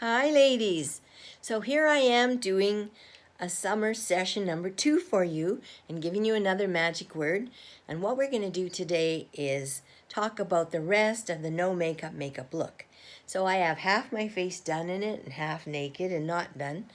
Hi ladies. So here I am doing a summer session number 2 for you and giving you another magic word. And what we're going to do today is talk about the rest of the no makeup look. So I have half my face done in it and half naked and not done.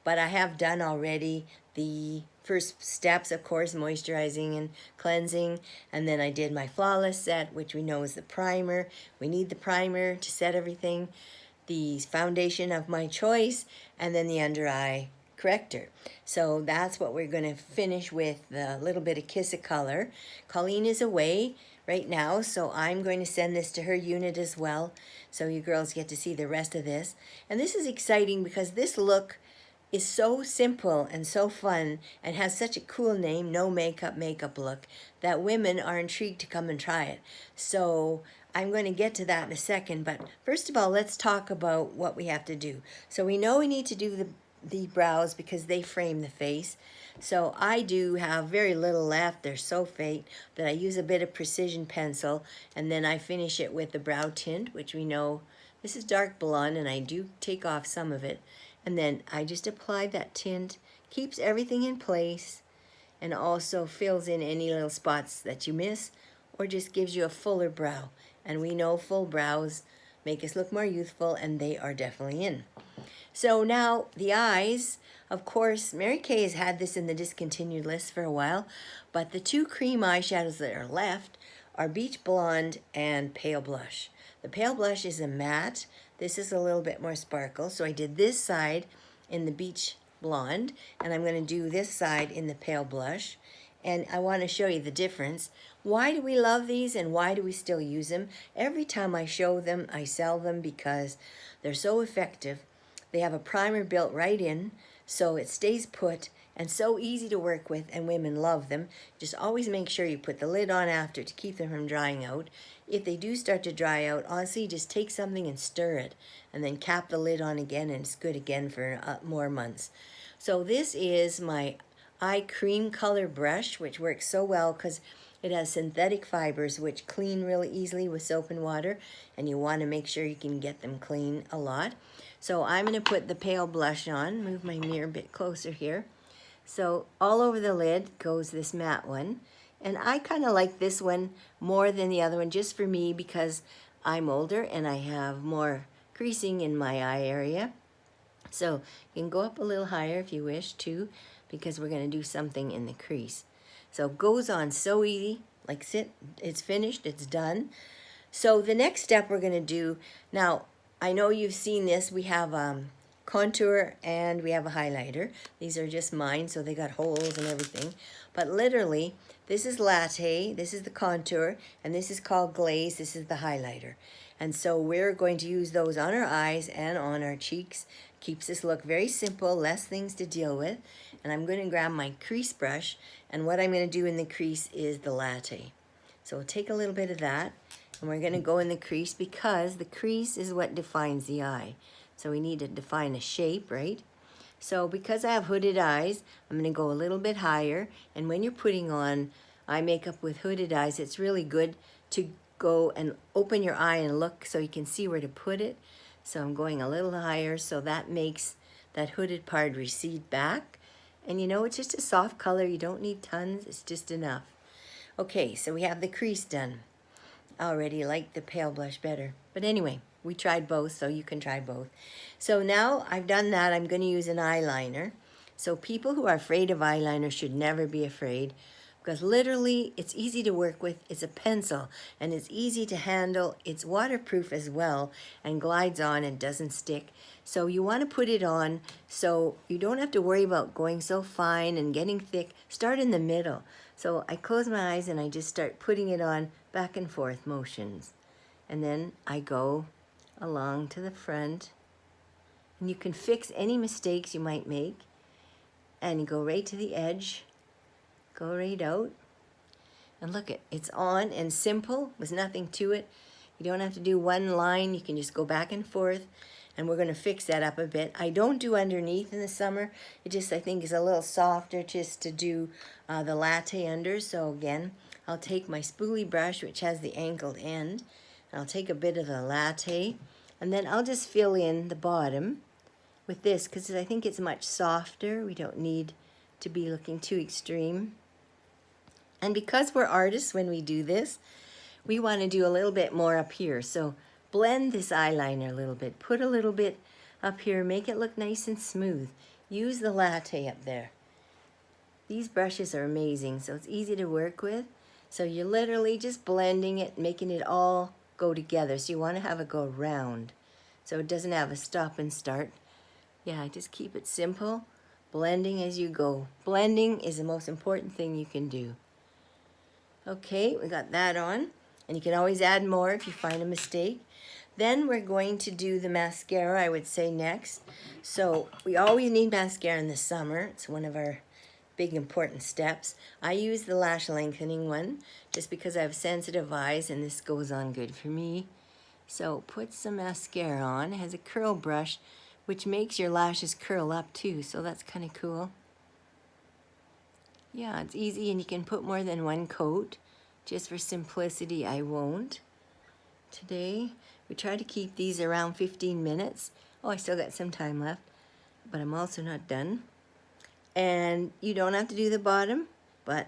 But I have done already the first steps, of course, moisturizing and cleansing. And then I did my flawless set, which we know is the primer. We need the primer to set everything, the foundation of my choice, and then the under eye corrector. So that's what we're going to finish with, the little bit of kiss of color. Colleen is away right now, so I'm going to send this to her unit as well, so you girls get to see the rest of this. And this is exciting because this look is so simple and so fun and has such a cool name, no makeup look, that women are intrigued to come and try it. So I'm going to get to that in a second, but first of all, let's talk about what we have to do. So we know we need to do the brows because they frame the face. So I do have very little left. They're so faint that I use a bit of precision pencil, and then I finish it with the brow tint, which we know this is dark blonde, and I do take off some of it. And then I just apply that tint, keeps everything in place, and also fills in any little spots that you miss, or just gives you a fuller brow. And we know full brows make us look more youthful, and they are definitely in. So now the eyes, of course, Mary Kay has had this in the discontinued list for a while, but the two cream eyeshadows that are left are Beach Blonde and Pale Blush. The Pale Blush is a matte. This is a little bit more sparkle. So I did this side in the Beach Blonde, and I'm going to do this side in the Pale Blush. And I want to show you the difference. Why do we love these and why do we still use them? Every time I show them, I sell them because they're so effective. They have a primer built right in, so it stays put and so easy to work with, and women love them. Just always make sure you put the lid on after to keep them from drying out. If they do start to dry out, honestly, just take something and stir it, and then cap the lid on again, and it's good again for more months. So this is my eye cream color brush, which works so well because it has synthetic fibers which clean really easily with soap and water, and you want to make sure you can get them clean a lot. So I'm going to put the Pale Blush on, move my mirror a bit closer here. So all over the lid goes this matte one, and I kind of like this one more than the other one just for me because I'm older and I have more creasing in my eye area. So you can go up a little higher if you wish to, because we're going to do something in the crease. So it goes on so easy, like it's finished, it's done. So the next step we're going to do, now I know you've seen this, we have contour and we have a highlighter. These are just mine, so they got holes and everything. But literally, this is latte, this is the contour, and this is called glaze, this is the highlighter. And so we're going to use those on our eyes and on our cheeks. Keeps this look very simple, less things to deal with. And I'm going to grab my crease brush, and what I'm going to do in the crease is the latte. So we'll take a little bit of that, and we're going to go in the crease because the crease is what defines the eye. So we need to define a shape, right? So because I have hooded eyes, I'm going to go a little bit higher. And when you're putting on eye makeup with hooded eyes, it's really good to go and open your eye and look so you can see where to put it. So I'm going a little higher, so that makes that hooded part recede back. And you know, it's just a soft color. You don't need tons. It's just enough. Okay, so we have the crease done. I already like the Pale Blush better. But anyway, we tried both, so you can try both. So now I've done that, I'm going to use an eyeliner. So people who are afraid of eyeliner should never be afraid, because literally it's easy to work with. It's a pencil and it's easy to handle. It's waterproof as well and glides on and doesn't stick. So you want to put it on so you don't have to worry about going so fine and getting thick. Start in the middle. So I close my eyes and I just start putting it on, back and forth motions. And then I go along to the front, and you can fix any mistakes you might make, and you go right to the edge, go right out, and look, it's on and simple with nothing to it. You don't have to do one line, you can just go back and forth, and we're going to fix that up a bit. I don't do underneath in the summer. It just, I think, is a little softer just to do the latte under. So again, I'll take my spoolie brush, which has the angled end, and I'll take a bit of the latte, And then I'll just fill in the bottom with this because I think it's much softer. We don't need to be looking too extreme. And because we're artists when we do this, we want to do a little bit more up here. So blend this eyeliner a little bit. Put a little bit up here. Make it look nice and smooth. Use the latte up there. These brushes are amazing, so it's easy to work with. So you're literally just blending it, making it all go together. So you want to have it go round, so it doesn't have a stop and start. Yeah, just keep it simple. Blending as you go. Blending is the most important thing you can do. Okay, we got that on. And you can always add more if you find a mistake. Then we're going to do the mascara, I would say, next. So we always need mascara in the summer. It's one of our big important steps. I use the lash lengthening one just because I have sensitive eyes and this goes on good for me. So put some mascara on. It has a curl brush which makes your lashes curl up too, so that's kind of cool. Yeah, it's easy and you can put more than one coat. Just for simplicity, I won't. Today, we try to keep these around 15 minutes. Oh, I still got some time left, but I'm also not done. And you don't have to do the bottom, but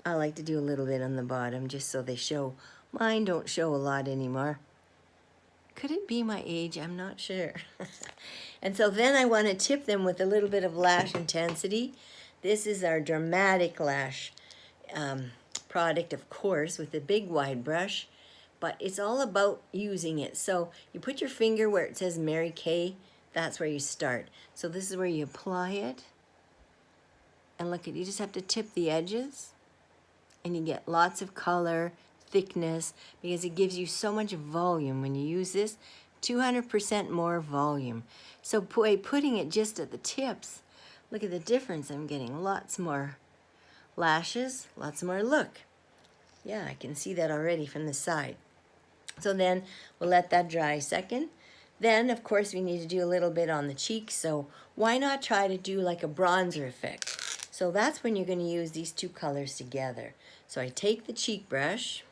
I like to do a little bit on the bottom just so they show. Mine don't show a lot anymore. Could it be my age? I'm not sure. And so then I want to tip them with a little bit of lash intensity. This is our Dramatic Lash product, of course, with a big wide brush, but it's all about using it. So you put your finger where it says Mary Kay, that's where you start. So this is where you apply it. And look, you just have to tip the edges and you get lots of color, thickness, because it gives you so much volume when you use this. 200% more volume. So by putting it just at the tips, look at the difference. I'm getting lots more lashes, lots more look. Yeah, I can see that already from the side. So then we'll let that dry a second. Then, of course, we need to do a little bit on the cheeks. So why not try to do like a bronzer effect? So that's when you're going to use these two colors together. So I take the cheek brush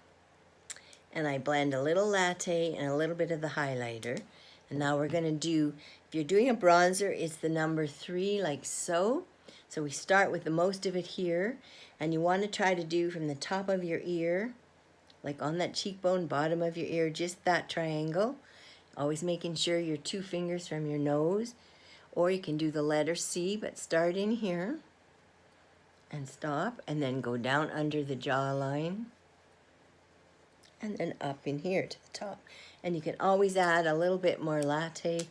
and I blend a little latte and a little bit of the highlighter. And now we're going to do, if you're doing a bronzer, it's the number 3, like so. So we start with the most of it here. And you want to try to do from the top of your ear, like on that cheekbone, bottom of your ear, just that triangle. Always making sure your 2 fingers from your nose. Or you can do the letter C, but start in here and stop, and then go down under the jawline. And then up in here to the top. And you can always add a little bit more latte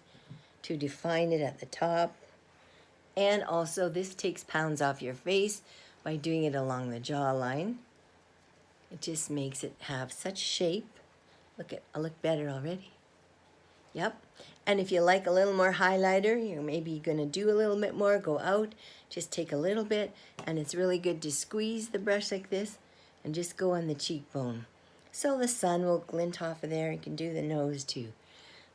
to define it at the top. And also this takes pounds off your face by doing it along the jawline. It just makes it have such shape. I look better already. Yep. And if you like a little more highlighter, you're maybe going to do a little bit more, go out, just take a little bit. And it's really good to squeeze the brush like this and just go on the cheekbone. So the sun will glint off of there. You can do the nose too.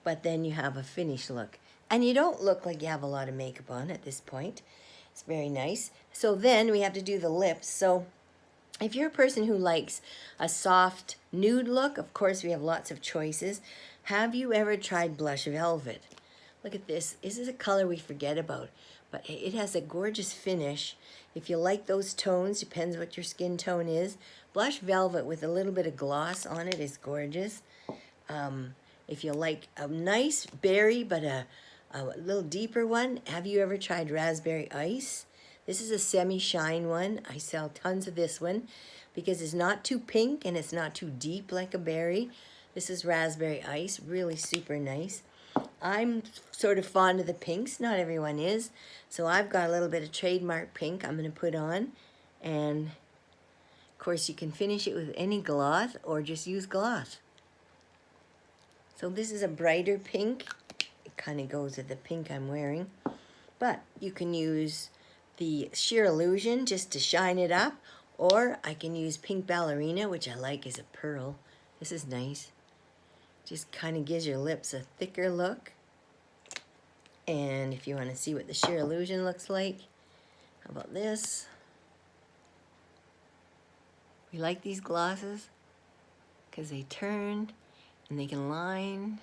But then you have a finished look. And you don't look like you have a lot of makeup on at this point. It's very nice. So then we have to do the lips. So if you're a person who likes a soft nude look, of course we have lots of choices. Have you ever tried Blush Velvet? Look at this. This is a color we forget about, but it has a gorgeous finish. If you like those tones, depends what your skin tone is. Blush Velvet with a little bit of gloss on it is gorgeous. If you like a nice berry, but a little deeper one, have you ever tried Raspberry Ice? This is a semi-shine one. I sell tons of this one because it's not too pink and it's not too deep like a berry. This is Raspberry Ice, really super nice. I'm sort of fond of the pinks, not everyone is. So I've got a little bit of trademark pink I'm going to put on. And of course you can finish it with any gloss or just use gloss. So this is a brighter pink. It kind of goes with the pink I'm wearing. But you can use the Sheer Illusion just to shine it up. Or I can use Pink Ballerina, which I like as a pearl. This is nice. Just kind of gives your lips a thicker look. And if you want to see what the Sheer Illusion looks like, how about this? We like these glosses because they turn and they can line.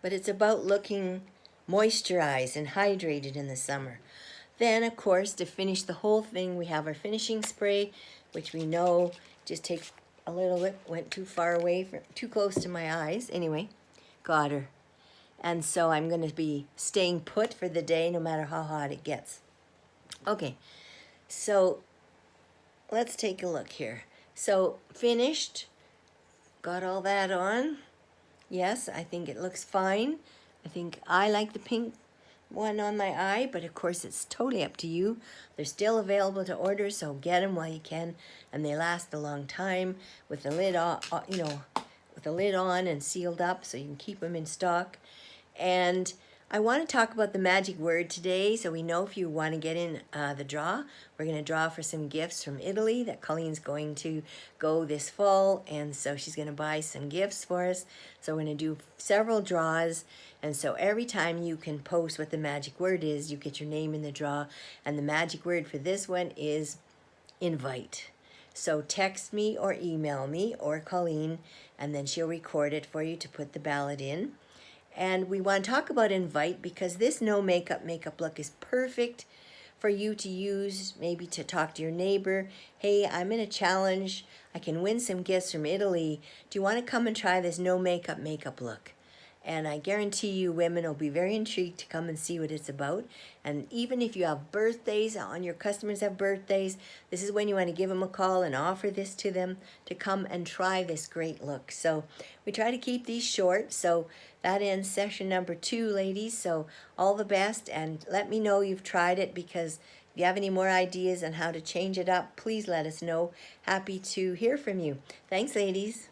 But it's about looking moisturized and hydrated in the summer. Then, of course, to finish the whole thing, we have our finishing spray, which we know just takes a little bit, went too far away, too close to my eyes. Anyway, got her. And so I'm going to be staying put for the day no matter how hot it gets. Okay, so let's take a look here. So finished, got all that on. Yes, I think it looks fine. I think I like the pink one on my eye, but of course it's totally up to you. They're still available to order, so get them while you can, and they last a long time with the lid on, with the lid on and sealed up, so you can keep them in stock. And I want to talk about the magic word today, so we know if you want to get in the draw. We're going to draw for some gifts from Italy that Colleen's going to go this fall, and so she's going to buy some gifts for us. So we're going to do several draws, and so every time you can post what the magic word is, you get your name in the draw, and the magic word for this one is invite. So text me or email me or Colleen, and then she'll record it for you to put the ballot in. And we want to talk about invite because this no makeup look is perfect for you to use, maybe to talk to your neighbor. Hey, I'm in a challenge. I can win some gifts from Italy. Do you want to come and try this no makeup look? And I guarantee you women will be very intrigued to come and see what it's about. And even if you have birthdays, on your customers have birthdays, this is when you want to give them a call and offer this to them to come and try this great look. So we try to keep these short. So that ends session number 2, ladies. So all the best, and let me know you've tried it, because if you have any more ideas on how to change it up, please let us know. Happy to hear from you. Thanks, ladies.